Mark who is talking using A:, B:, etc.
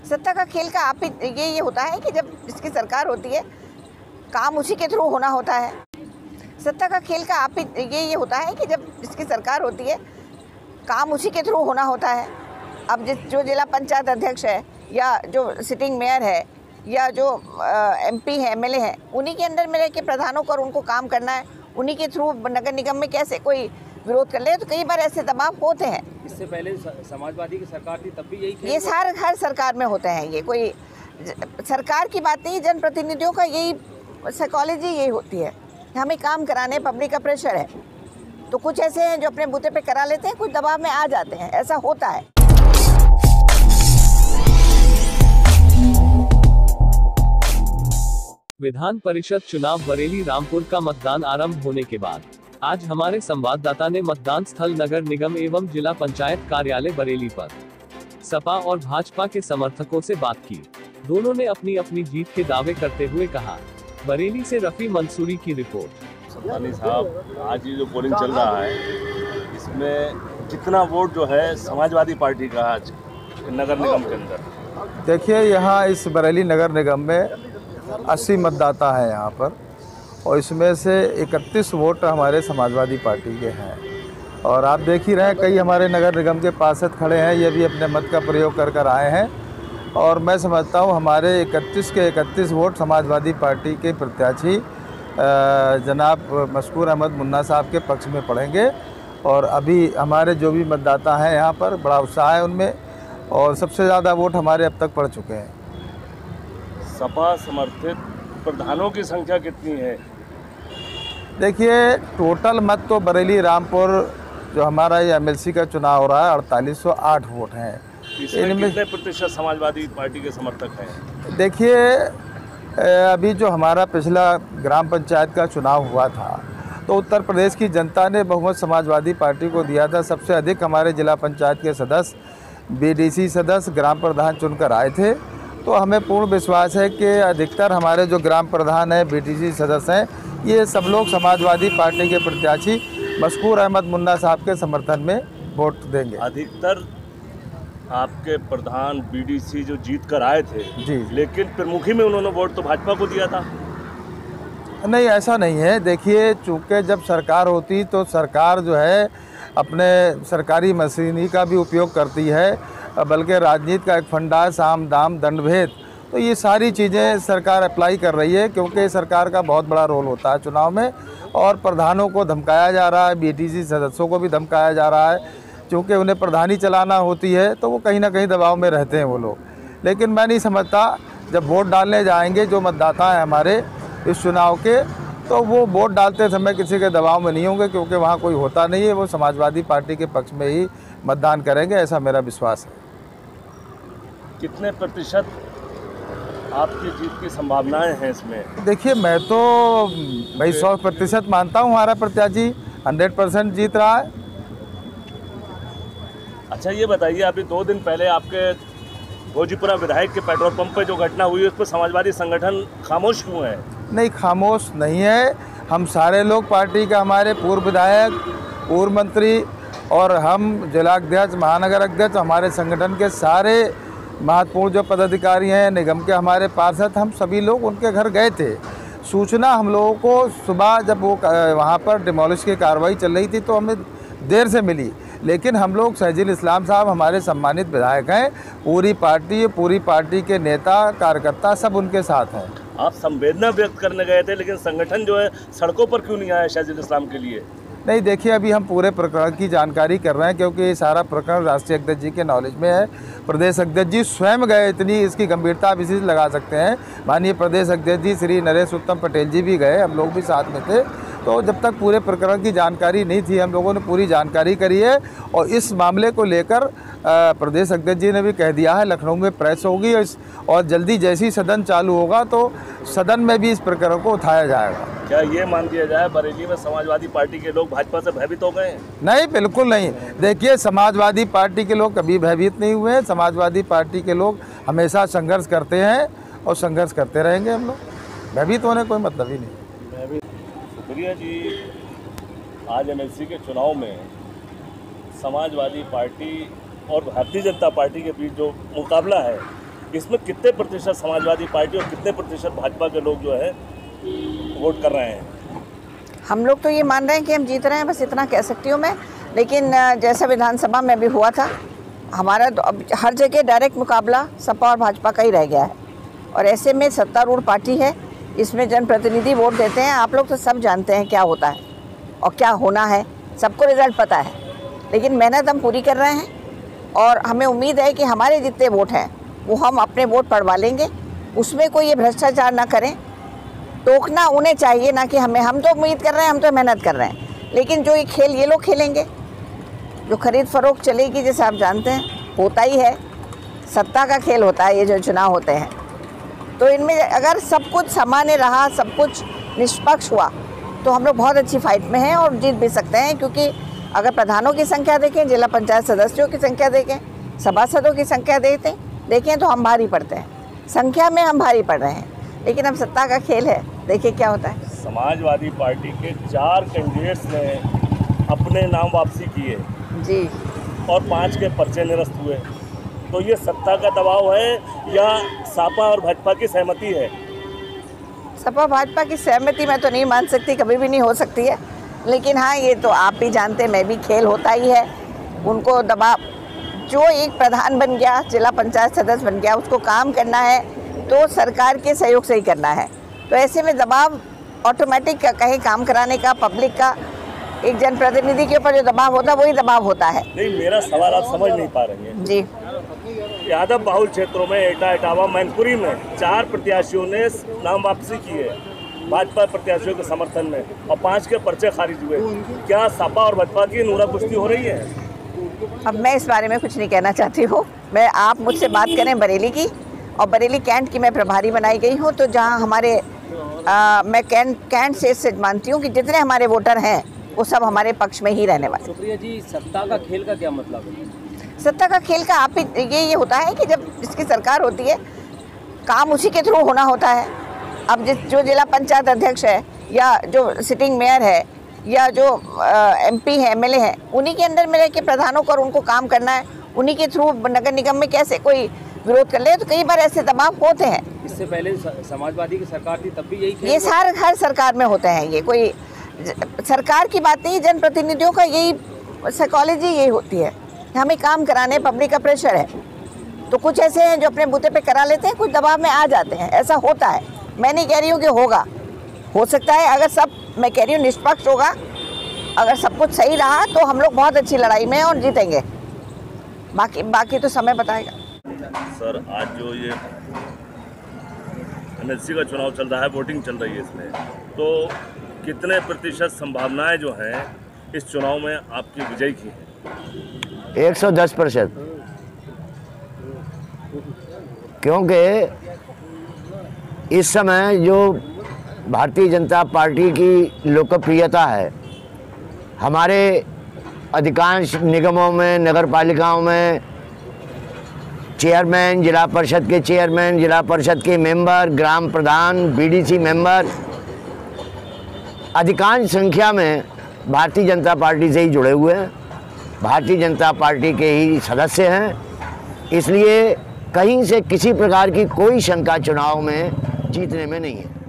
A: सत्ता का खेल का आप ये होता है कि जब जिसकी सरकार होती है काम उसी के थ्रू होना होता है। सत्ता का खेल का आप ये होता है कि जब जिसकी सरकार होती है काम उसी के थ्रू होना होता है। अब जो जिला पंचायत अध्यक्ष है या जो सिटिंग मेयर है या जो MP है MLA है, उन्हीं के अंडर में रह के प्रधानों को और उनको काम करना है। उन्हीं के थ्रू नगर निगम में कैसे कोई विरोध कर ले, तो कई बार ऐसे दबाव होते हैं।
B: इससे पहले समाजवादी की सरकार थी तब भी यही
A: ये हर सरकार में होते हैं। ये कोई सरकार की बात नहीं, जनप्रतिनिधियों का यही साइकोलॉजी यही होती है। हमें काम कराने, पब्लिक का प्रेशर है, तो कुछ ऐसे हैं जो अपने बूते पे करा लेते हैं, कुछ दबाव में आ जाते हैं, ऐसा होता है।
C: विधान परिषद चुनाव बरेली रामपुर का मतदान आरंभ होने के बाद आज हमारे संवाददाता ने मतदान स्थल नगर निगम एवं जिला पंचायत कार्यालय बरेली पर सपा और भाजपा के समर्थकों से बात की। दोनों ने अपनी अपनी जीत के दावे करते हुए कहा। बरेली से रफी मंसूरी की रिपोर्ट।
D: सत्तानी साहब, आज ये जो पोलिंग चल रहा है इसमें कितना वोट जो है समाजवादी पार्टी का आज नगर निगम के अंदर?
E: देखिए, यहाँ इस बरेली नगर निगम में 80 मतदाता हैं यहाँ पर, और इसमें से 31 वोट हमारे समाजवादी पार्टी के हैं। और आप देख ही रहे हैं, कई हमारे नगर निगम के पार्षद खड़े हैं, ये भी अपने मत का प्रयोग कर आए हैं। और मैं समझता हूँ हमारे 31 के 31 वोट समाजवादी पार्टी के प्रत्याशी जनाब मशकूर अहमद मुन्ना साहब के पक्ष में पड़ेंगे। और अभी हमारे जो भी मतदाता हैं यहाँ पर, बड़ा उत्साह है उनमें, और सबसे ज़्यादा वोट हमारे अब तक पड़ चुके हैं।
D: सपा समर्थित प्रधानों की संख्या कितनी है?
E: देखिए, टोटल मत तो बरेली रामपुर जो हमारा ये MLC का चुनाव हो रहा है 4808 वोट हैं।
D: इसमें कितने प्रतिशत समाजवादी पार्टी के समर्थक हैं?
E: देखिए, अभी जो हमारा पिछला ग्राम पंचायत का चुनाव हुआ था तो उत्तर प्रदेश की जनता ने बहुमत समाजवादी पार्टी को दिया था। सबसे अधिक हमारे जिला पंचायत के सदस्य, BDC सदस्य, ग्राम प्रधान चुनकर आए थे। तो हमें पूर्ण विश्वास है कि अधिकतर हमारे जो ग्राम प्रधान हैं, BDC सदस्य हैं, ये सब लोग समाजवादी पार्टी के प्रत्याशी मशकूर अहमद मुन्ना साहब के समर्थन में वोट देंगे।
D: अधिकतर आपके प्रधान BDC जो जीत कर आए थे
E: जी,
D: लेकिन प्रमुखी में उन्होंने वोट तो भाजपा को दिया था।
E: नहीं, ऐसा नहीं है। देखिए, चूँकि जब सरकार होती तो सरकार जो है अपने सरकारी मशीनरी का भी उपयोग करती है, बल्कि राजनीति का एक फंडा है साम दाम दंडभेद। तो ये सारी चीज़ें सरकार अप्लाई कर रही है, क्योंकि सरकार का बहुत बड़ा रोल होता है चुनाव में। और प्रधानों को धमकाया जा रहा है, BDC सदस्यों को भी धमकाया जा रहा है, क्योंकि उन्हें प्रधानी चलाना होती है तो वो कहीं ना कहीं दबाव में रहते हैं वो लोग। लेकिन मैं नहीं समझता, जब वोट डालने जाएंगे जो मतदाता हैं हमारे इस चुनाव के, तो वो वोट डालते समय किसी के दबाव में नहीं होंगे, क्योंकि वहाँ कोई होता नहीं है। वो समाजवादी पार्टी के पक्ष में ही मतदान करेंगे, ऐसा मेरा विश्वास है।
D: कितने प्रतिशत आपकी जीत की संभावनाएं हैं इसमें?
E: देखिए, मैं तो भाई 100% मानता हूँ हमारा प्रत्याशी 100% जीत रहा है।
D: अच्छा, ये बताइए, अभी 2 दिन पहले आपके भोजीपुरा विधायक के पेट्रोल पंप पे जो घटना हुई, उस पर समाजवादी संगठन खामोश क्यों है?
E: नहीं, खामोश नहीं है। हम सारे लोग पार्टी का, हमारे पूर्व विधायक, पूर्व मंत्री और हम जिलाध्यक्ष, महानगर अध्यक्ष, हमारे संगठन के सारे महत्वपूर्ण जो पदाधिकारी हैं, निगम के हमारे पार्षद, हम सभी लोग उनके घर गए थे। सूचना हम लोगों को सुबह जब वो वहाँ पर डिमोलिश की कार्रवाई चल रही थी तो हमें देर से मिली, लेकिन हम लोग शहजील इस्लाम साहब हमारे सम्मानित विधायक हैं, पूरी पार्टी के नेता कार्यकर्ता सब उनके साथ हैं।
D: आप संवेदना व्यक्त करने गए थे, लेकिन संगठन जो है सड़कों पर क्यों नहीं आया शहजील इस्लाम के लिए?
E: नहीं, देखिए, अभी हम पूरे प्रकरण की जानकारी कर रहे हैं, क्योंकि ये सारा प्रकरण राष्ट्रीय अध्यक्ष जी के नॉलेज में है। प्रदेश अध्यक्ष जी स्वयं गए, इतनी इसकी गंभीरता आप इसी से लगा सकते हैं। माननीय प्रदेश अध्यक्ष जी श्री नरेश उत्तम पटेल जी भी गए, हम लोग भी साथ में थे। तो जब तक पूरे प्रकरण की जानकारी नहीं थी, हम लोगों ने पूरी जानकारी करी है। और इस मामले को लेकर प्रदेश अध्यक्ष जी ने भी कह दिया है, लखनऊ में प्रेस होगी और जल्दी जैसे ही सदन चालू होगा तो सदन में भी इस प्रकरण को उठाया जाएगा।
D: क्या ये मान दिया जाए बरेली में समाजवादी पार्टी के लोग भाजपा से भयभीत हो गए हैं? नहीं,
E: बिल्कुल नहीं। देखिए, समाजवादी पार्टी के लोग कभी भयभीत नहीं हुए हैं। समाजवादी पार्टी के लोग हमेशा संघर्ष करते हैं और संघर्ष करते रहेंगे। हम लोग भयभीत होने कोई मतलब ही नहीं।
D: शुक्रिया जी। आज MLC के चुनाव में समाजवादी पार्टी और भारतीय जनता पार्टी के बीच जो मुकाबला है इसमें कितने प्रतिशत समाजवादी पार्टी और कितने प्रतिशत भाजपा के लोग जो है वोट कर रहे हैं?
A: हम लोग तो ये मान रहे हैं कि हम जीत रहे हैं, बस इतना कह सकती हूँ मैं। लेकिन जैसा विधानसभा में भी हुआ था, हमारा तो अब हर जगह डायरेक्ट मुकाबला सपा और भाजपा का ही रह गया है। और ऐसे में सत्तारूढ़ पार्टी है, इसमें जनप्रतिनिधि वोट देते हैं। आप लोग तो सब जानते हैं क्या होता है और क्या होना है, सबको रिजल्ट पता है। लेकिन मेहनत हम पूरी कर रहे हैं और हमें उम्मीद है कि हमारे जितने वोट हैं वो हम अपने वोट पड़वा लेंगे। उसमें कोई ये भ्रष्टाचार ना करें, टोकना उन्हें चाहिए, ना कि हमें। हम तो उम्मीद कर रहे हैं, हम तो मेहनत कर रहे हैं। लेकिन जो ये खेल ये लोग खेलेंगे, जो खरीद फरोख्त चलेगी, जैसे आप जानते हैं होता ही है, सत्ता का खेल होता है ये जो चुनाव होते हैं। तो इनमें अगर सब कुछ सामान्य रहा, सब कुछ निष्पक्ष हुआ, तो हम लोग बहुत अच्छी फाइट में हैं और जीत भी सकते हैं। क्योंकि अगर प्रधानों की संख्या देखें, जिला पंचायत सदस्यों की संख्या देखें, सभासदों की संख्या देखें तो हम भारी पड़ते हैं, संख्या में हम भारी पड़ रहे हैं। लेकिन अब सत्ता का खेल है, देखिए क्या होता है।
D: समाजवादी पार्टी के 4 कैंडिडेट्स ने अपने नाम वापसी किए
A: जी,
D: और 5 के पर्चे निरस्त हुए। तो ये सत्ता का दबाव है या सपा और भाजपा की सहमति है?
A: सपा भाजपा की सहमति मैं तो नहीं मान सकती, कभी भी नहीं हो सकती है। लेकिन हाँ, ये तो आप भी जानते हैं, मैं भी, खेल होता ही है। उनको दबाव, जो एक प्रधान बन गया, जिला पंचायत सदस्य बन गया, उसको काम करना है तो सरकार के सहयोग से ही करना है। तो ऐसे में दबाव ऑटोमेटिक का, कहीं काम कराने का, पब्लिक का, एक जनप्रतिनिधि के ऊपर जो दबाव होता है वही दबाव होता है।
D: नहीं, मेरा सवाल आप समझ नहीं पा रहे हैं।
A: जी,
D: यादव बाहुल क्षेत्रों में एटा, इटावा, मैनपुरी में 4 प्रत्याशियों ने नाम वापसी की है भाजपा प्रत्याशियों के समर्थन में और 5 के पर्चे खारिज हुए। क्या सपा और भाजपा की नूरा कुश्ती हो रही है?
A: अब मैं इस बारे में कुछ नहीं कहना चाहती हूँ। आप मुझसे बात करें बरेली की, और बरेली कैंट की मैं प्रभारी बनाई गई हूँ। तो जहाँ हमारे मैं कैंट से मानती हूँ कि जितने हमारे वोटर हैं वो सब हमारे पक्ष में ही रहने वाले।
B: सुप्रिया जी, सत्ता का खेल का क्या मतलब है?
A: सत्ता का खेल का आप ये होता है कि जब जिसकी सरकार होती है, काम उसी के थ्रू होना होता है। अब जो जिला पंचायत अध्यक्ष है, या जो सिटिंग मेयर है, या जो MP है, MLA है, उन्हीं के अंडर में रह के प्रधानों को और उनको काम करना है। उन्हीं के थ्रू नगर निगम में कैसे कोई विरोध कर ले, तो कई बार ऐसे दबाव होते हैं।
B: इससे पहले समाजवादी की सरकार थी, तब भी यही खेल?
A: ये हर सरकार में होते हैं। ये कोई सरकार की बात नहीं, जनप्रतिनिधियों का यही साइकोलॉजी यही होती है। हमें काम कराने, पब्लिक का प्रेशर है। तो कुछ ऐसे हैं जो अपने बूते पे करा लेते हैं, कुछ दबाव में आ जाते हैं, ऐसा होता है। मैं नहीं कह रही हूँ कि होगा, हो सकता है अगर सब, मैं कह रही हूँ निष्पक्ष होगा, अगर सब कुछ सही रहा तो हम लोग बहुत अच्छी लड़ाई में हैं और जीतेंगे। बाकी तो समय बताएगा।
D: सर, आज जो ये MLC का चुनाव चल रहा है, वोटिंग चल रही है इसमें, तो कितने प्रतिशत संभावनाएं जो हैं इस चुनाव में आपकी विजय की हैं?
F: 110%। क्योंकि इस समय जो भारतीय जनता पार्टी की लोकप्रियता है, हमारे अधिकांश निगमों में, नगर पालिकाओं में चेयरमैन, जिला परिषद के चेयरमैन, जिला परिषद के मेंबर, ग्राम प्रधान, BDC मेंबर अधिकांश संख्या में भारतीय जनता पार्टी से ही जुड़े हुए हैं, भारतीय जनता पार्टी के ही सदस्य हैं। इसलिए कहीं से किसी प्रकार की कोई शंका चुनाव में जीतने में नहीं है।